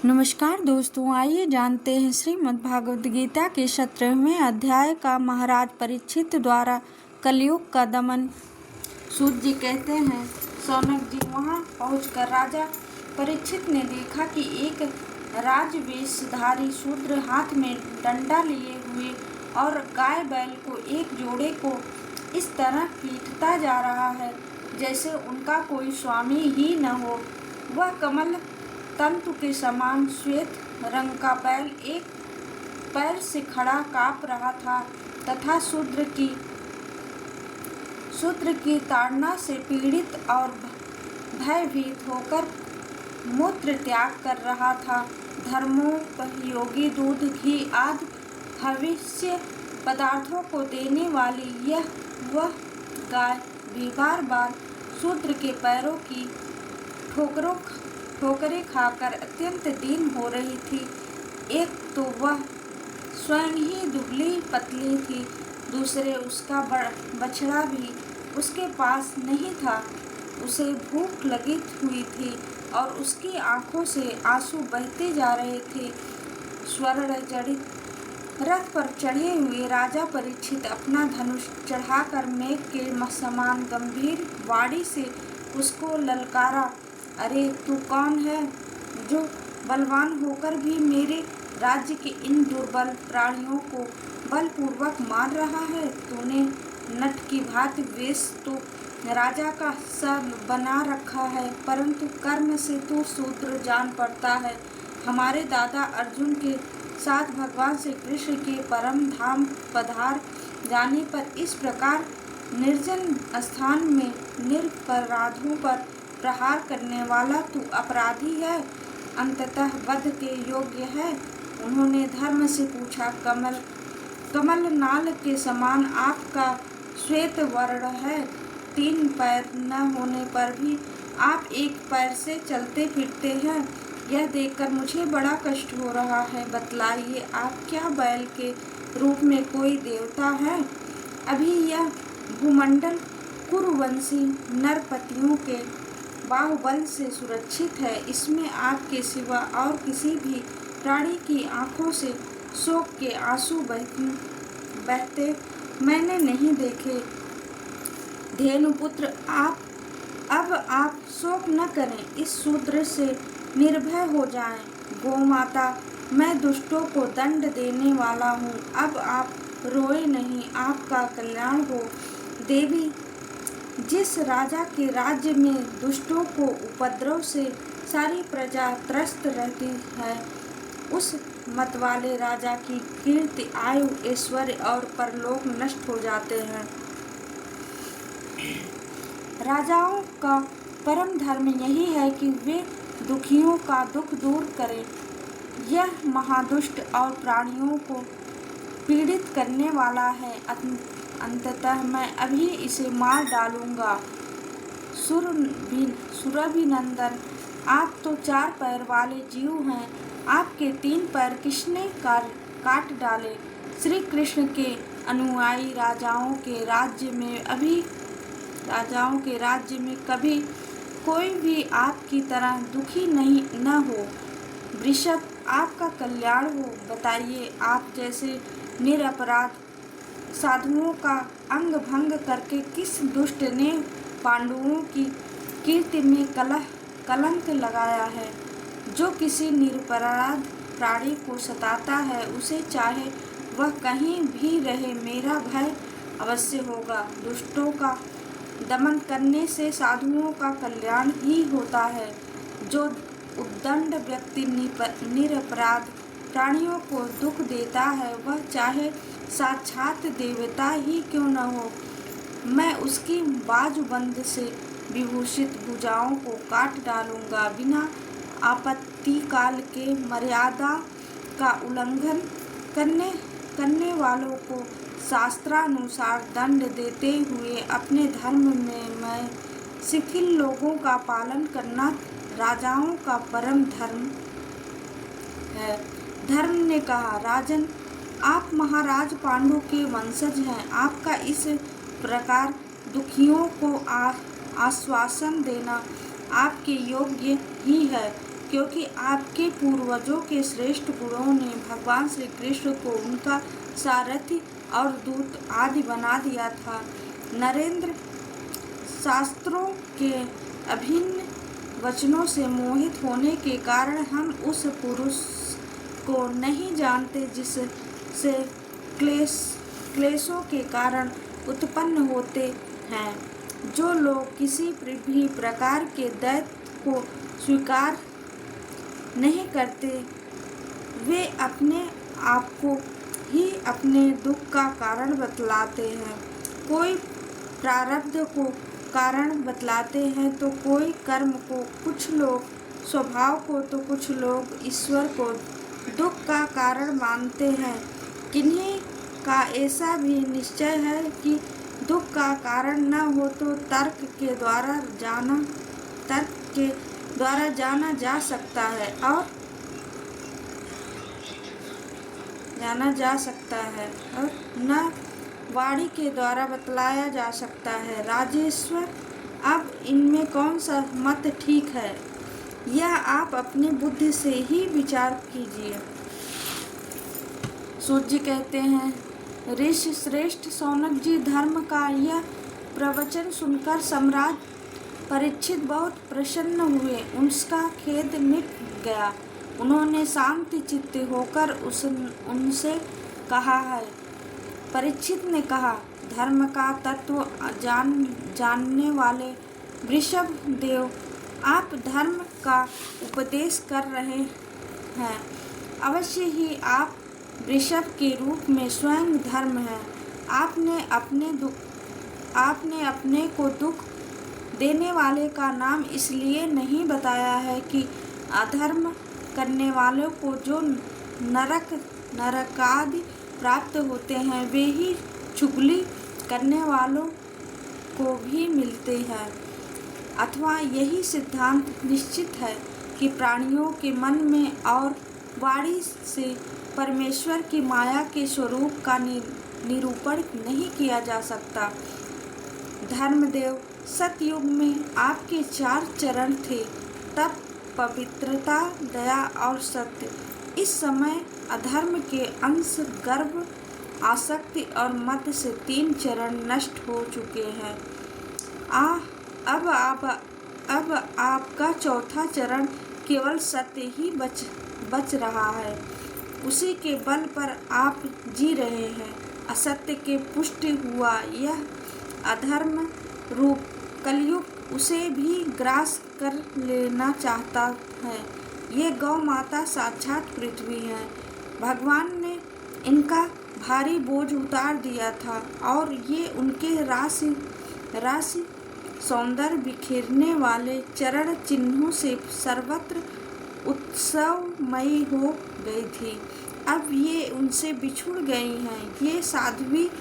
नमस्कार दोस्तों, आइए जानते हैं श्रीमद् भागवत गीता के 17वें अध्याय का महाराज परीक्षित द्वारा कलयुग का दमन। सूत जी कहते हैं, शौनक जी वहां पहुंचकर राजा परीक्षित ने देखा कि एक राजवेशधारी शूद्र हाथ में डंडा लिए हुए और गाय बैल को एक जोड़े को इस तरह पीटता जा रहा है जैसे उनका कोई स्वामी ही न हो। वह कमल तंतु के समान श्वेत रंग का बैल एक पैर से खड़ा काँप रहा था तथा शूद्र की ताड़ना से पीड़ित और भयभीत होकर मूत्र त्याग कर रहा था। धर्मोपयोगी दूध, घी आदि हविष्य पदार्थों को देने वाली वह गाय भी बार बार शूद्र के पैरों की ठोकरें खाकर अत्यंत दीन हो रही थी। एक तो वह स्वयं ही दुबली पतली थी, दूसरे उसका बछड़ा भी उसके पास नहीं था। उसे भूख लगी हुई थी और उसकी आंखों से आंसू बहते जा रहे थे। स्वर्ण जड़ित रथ पर चढ़े हुए राजा परीक्षित अपना धनुष चढ़ाकर मेघ के समान गंभीर वाणी से उसको ललकारा, अरे तू कौन है जो बलवान होकर भी मेरे राज्य के इन दुर्बल प्राणियों को बलपूर्वक मार रहा है? तूने नट की भांति वेश तो राजा का सब बना रखा है, परंतु कर्म से तू शूद्र जान पड़ता है। हमारे दादा अर्जुन के साथ भगवान श्री कृष्ण के परम धाम पधार जाने पर इस प्रकार निर्जन स्थान में निरपराधों पर प्रहार करने वाला तू अपराधी है, अंततः वध के योग्य है। उन्होंने धर्म से पूछा, कमल नाल के समान आपका श्वेत वर्ण है, 3 पैर न होने पर भी आप एक पैर से चलते फिरते हैं। यह देखकर मुझे बड़ा कष्ट हो रहा है। बतलाइए, आप क्या बैल के रूप में कोई देवता है? अभी यह भूमंडल कुरुवंशी नरपतियों के बाहुबल से सुरक्षित है। इसमें आपके सिवा और किसी भी प्राणी की आंखों से शोक के आंसू बहते मैंने नहीं देखे। धेनुपुत्र, आप शोक न करें, इस शूद्र से निर्भय हो जाएं। गोमाता, मैं दुष्टों को दंड देने वाला हूँ, अब आप रोए नहीं, आपका कल्याण हो। देवी, जिस राजा के राज्य में दुष्टों को उपद्रव से सारी प्रजा त्रस्त रहती है, उस मतवाले राजा की कीर्ति, आयु, ऐश्वर्य और परलोक नष्ट हो जाते हैं। राजाओं का परम धर्म यही है कि वे दुखियों का दुख दूर करें। यह महादुष्ट और प्राणियों को पीड़ित करने वाला है, अंततः मैं अभी इसे मार डालूंगा। सुरभिनंदन, आप तो 4 पैर वाले जीव हैं, आपके 3 पैर किसने काट डाले? श्री कृष्ण के अनुयायी राजाओं के राज्य में कभी कोई भी आपकी तरह दुखी न हो। वृषभ, आपका कल्याण हो। बताइए, आप जैसे निरपराध साधुओं का अंग भंग करके किस दुष्ट ने पांडवों की कीर्ति में कलंक लगाया है? जो किसी निरपराध प्राणी को सताता है, उसे चाहे वह कहीं भी रहे, मेरा भय अवश्य होगा। दुष्टों का दमन करने से साधुओं का कल्याण ही होता है। जो उद्दंड व्यक्ति निरपराध प्राणियों को दुख देता है, वह चाहे साक्षात देवता ही क्यों न हो, मैं उसकी बाजूबंद से विभूषित भुजाओं को काट डालूंगा। बिना आपत्ति काल के मर्यादा का उल्लंघन करने वालों को शास्त्रानुसार दंड देते हुए अपने धर्म में मैं शिथिल लोगों का पालन करना राजाओं का परम धर्म है। धर्म ने कहा, राजन, आप महाराज पांडु के वंशज हैं, आपका इस प्रकार दुखियों को आश्वासन देना आपके योग्य ही है, क्योंकि आपके पूर्वजों के श्रेष्ठ गुणों ने भगवान श्री कृष्ण को उनका सारथी और दूत आदि बना दिया था। नरेंद्र, शास्त्रों के अभिन्न वचनों से मोहित होने के कारण हम उस पुरुष को नहीं जानते जिससे क्लेशों के कारण उत्पन्न होते हैं। जो लोग किसी भी प्रकार के दैत्य को स्वीकार नहीं करते, वे अपने आप को ही अपने दुख का कारण बतलाते हैं। कोई प्रारब्ध को कारण बतलाते हैं तो कोई कर्म को, कुछ लोग स्वभाव को तो कुछ लोग ईश्वर को दुख का कारण मानते हैं। किन्हीं का ऐसा भी निश्चय है कि दुख का कारण न हो तो तर्क के द्वारा जाना जा सकता है और न वाणी के द्वारा बतलाया जा सकता है। राजेश्वर, अब इनमें कौन सा मत ठीक है, यह आप अपनी बुद्धि से ही विचार कीजिए। सूत जी कहते हैं, ऋषि श्रेष्ठ शौनक जी, धर्म का यह प्रवचन सुनकर सम्राट परीक्षित बहुत प्रसन्न हुए। उसका खेद मिट गया। उन्होंने शांति चित्त होकर उनसे कहा है। परीक्षित ने कहा, धर्म का तत्व जानने वाले वृषभ देव, आप धर्म का उपदेश कर रहे हैं। अवश्य ही आप वृषभ के रूप में स्वयं धर्म हैं। आपने अपने को दुख देने वाले का नाम इसलिए नहीं बताया है कि अधर्म करने वालों को जो नरकादि प्राप्त होते हैं, वे ही चुगली करने वालों को भी मिलते हैं। अथवा यही सिद्धांत निश्चित है कि प्राणियों के मन में और वाणी से परमेश्वर की माया के स्वरूप का निरूपण नहीं किया जा सकता। धर्मदेव, सतयुग में आपके 4 चरण थे, तप, पवित्रता, दया और सत्य। इस समय अधर्म के अंश, गर्व, आसक्ति और मद से 3 चरण नष्ट हो चुके हैं। अब आपका 4था चरण केवल सत्य ही बच रहा है। उसी के बल पर आप जी रहे हैं। असत्य के पुष्टि हुआ यह अधर्म रूप कलयुग उसे भी ग्रास कर लेना चाहता है। ये गौ माता साक्षात पृथ्वी है। भगवान ने इनका भारी बोझ उतार दिया था और ये उनके राशि सौंदर्य बिखेरने वाले चरण चिन्हों से सर्वत्र उत्सवमयी हो गई थी। अब ये उनसे बिछुड़ गई हैं। ये साध्वी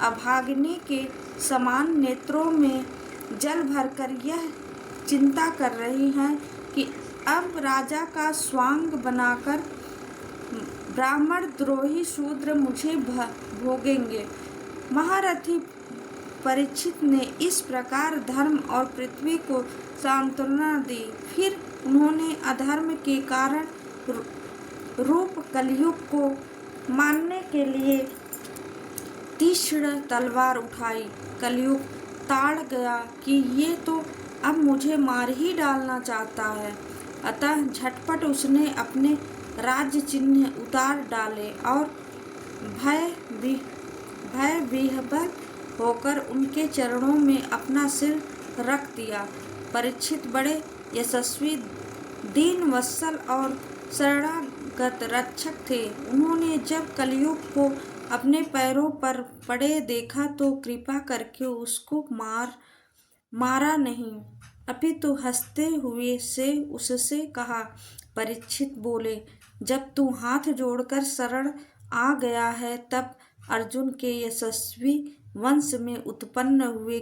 अभागिनी के समान नेत्रों में जल भरकर यह चिंता कर रही हैं कि अब राजा का स्वांग बनाकर ब्राह्मण द्रोही शूद्र मुझे भोगेंगे। महारथी परीक्षित ने इस प्रकार धर्म और पृथ्वी को सांत्वना दी। फिर उन्होंने अधर्म के कारण रूप कलयुग को मारने के लिए तीक्ष्ण तलवार उठाई। कलयुग ताड़ गया कि ये तो अब मुझे मार ही डालना चाहता है। अतः झटपट उसने अपने राज्य चिन्ह उतार डाले और भय विह्वल होकर उनके चरणों में अपना सिर रख दिया। परीक्षित बड़े यशस्वी, दीन वत्सल और शरणागत रक्षक थे। उन्होंने जब कलयुग को अपने पैरों पर पड़े देखा तो कृपा करके उसको मारा नहीं, अपितु हंसते हुए से उससे कहा। परीक्षित बोले, जब तू हाथ जोड़कर शरण आ गया है, तब अर्जुन के यशस्वी वंश में उत्पन्न हुए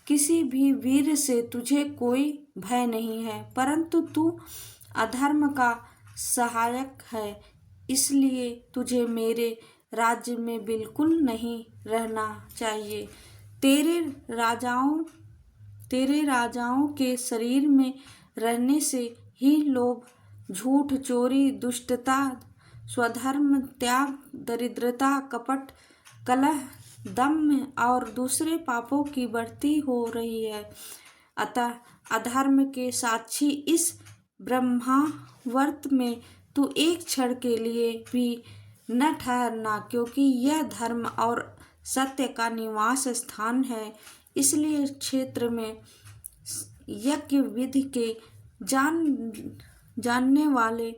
किसी भी वीर से तुझे कोई भय नहीं है, परंतु तू अधर्म का सहायक है, इसलिए तुझे मेरे राज्य में बिल्कुल नहीं रहना चाहिए। तेरे राजाओं के शरीर में रहने से ही लोभ, झूठ, चोरी, दुष्टता, स्वधर्म त्याग, दरिद्रता, कपट, कलह, दम्भ और दूसरे पापों की बढ़ती हो रही है। अतः अधर्म के साक्षी इस ब्रह्मावर्त में तू एक क्षण के लिए भी न ठहरना, क्योंकि यह धर्म और सत्य का निवास स्थान है। इसलिए क्षेत्र में यज्ञ विधि के जानने वाले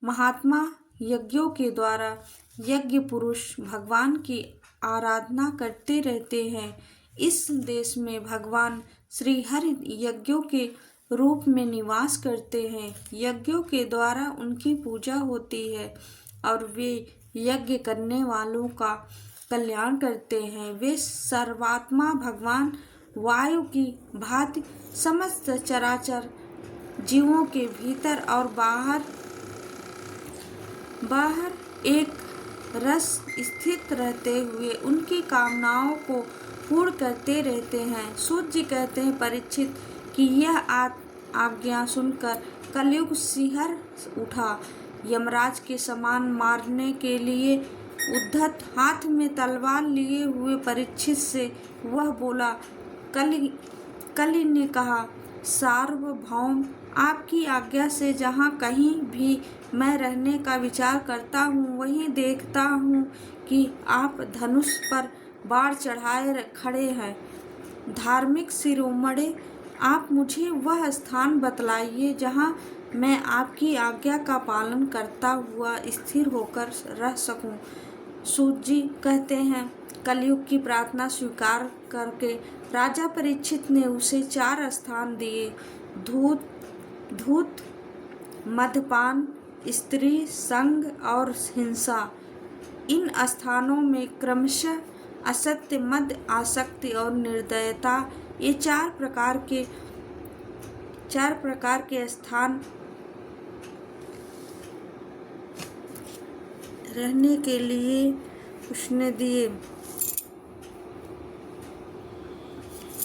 महात्मा यज्ञों के द्वारा यज्ञ पुरुष भगवान की आराधना करते रहते हैं। इस देश में भगवान श्री हरि यज्ञों के रूप में निवास करते हैं। यज्ञों के द्वारा उनकी पूजा होती है और वे यज्ञ करने वालों का कल्याण करते हैं। वे सर्वात्मा भगवान वायु की भांति समस्त चराचर जीवों के भीतर और बाहर एक रस स्थित रहते हुए उनकी कामनाओं को पूर्ण करते रहते हैं। सूत जी कहते हैं परीक्षित कि यह आज्ञा सुनकर कलयुग सिहर उठा। यमराज के समान मारने के लिए उद्धत हाथ में तलवार लिए हुए परीक्षित से वह बोला। कलि ने कहा, सार्वभौम, आपकी आज्ञा से जहाँ कहीं भी मैं रहने का विचार करता हूँ वहीं देखता हूँ कि आप धनुष पर बाण चढ़ाए खड़े हैं। धार्मिक शिरोमणे, आप मुझे वह स्थान बतलाइए जहाँ मैं आपकी आज्ञा का पालन करता हुआ स्थिर होकर रह सकूं। सूत जी कहते हैं, कलयुग की प्रार्थना स्वीकार करके राजा परीक्षित ने उसे 4 स्थान दिए। धूत, मद्यपान, स्त्री संग और हिंसा। इन स्थानों में क्रमशः असत्य, मद, आसक्ति और निर्दयता, ये 4 प्रकार के स्थान रहने के लिए उसने दिए।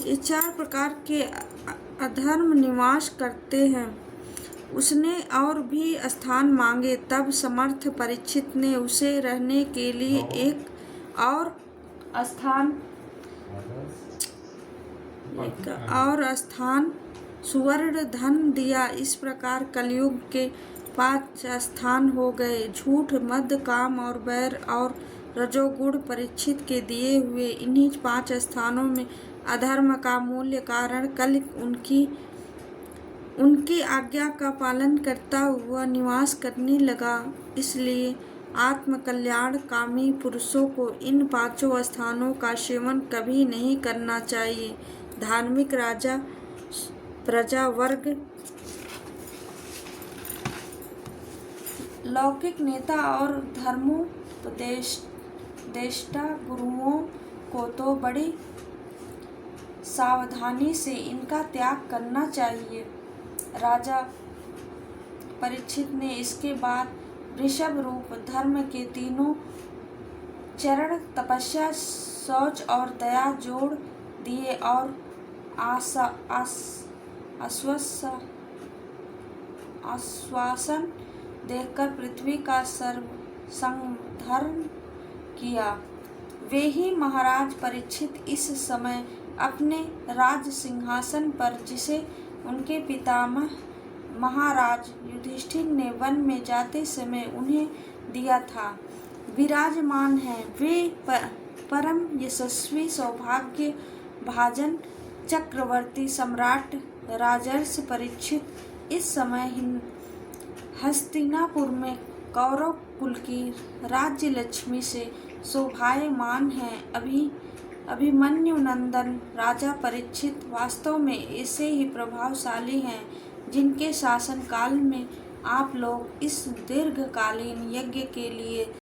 ये 4 प्रकार के अधर्म निवास करते हैं। उसने और भी स्थान मांगे, तब समर्थ परीक्षित ने उसे रहने के लिए एक और स्थान सुवर्ण धन दिया। इस प्रकार कलयुग के 5 स्थान हो गए। झूठ, मद, काम और बैर और रजोगुण परीक्षित के दिए हुए इन्हीं 5 स्थानों में अधर्म का मूल कारण कल उनकी आज्ञा का पालन करता हुआ निवास करने लगा। इसलिए आत्मकल्याण कामी पुरुषों को इन 5 स्थानों का सेवन कभी नहीं करना चाहिए। धार्मिक राजा, प्रजा वर्ग, लौकिक नेता और धर्मोपदेष्टा गुरुओं को तो बड़ी सावधानी से इनका त्याग करना चाहिए। राजा परीक्षित ने इसके बाद वृषभ रूप धर्म के 3 चरण तपस्या, शौच और दया जोड़ दिए और आश्वासन देकर पृथ्वी का संधारण किया। वे ही महाराज परीक्षित इस समय अपने राज सिंहासन पर, जिसे उनके पितामह महाराज युधिष्ठिर ने वन में जाते समय उन्हें दिया था, विराजमान हैं। वे परम यशस्वी सौभाग्य भाजन चक्रवर्ती सम्राट राजर्षि परीक्षित इस समय हस्तिनापुर में कौरव कुल की राज्य लक्ष्मी से शोभायमान हैं। अभिमन्यु नंदन राजा परीक्षित वास्तव में ऐसे ही प्रभावशाली हैं जिनके शासन काल में आप लोग इस दीर्घकालीन यज्ञ के लिए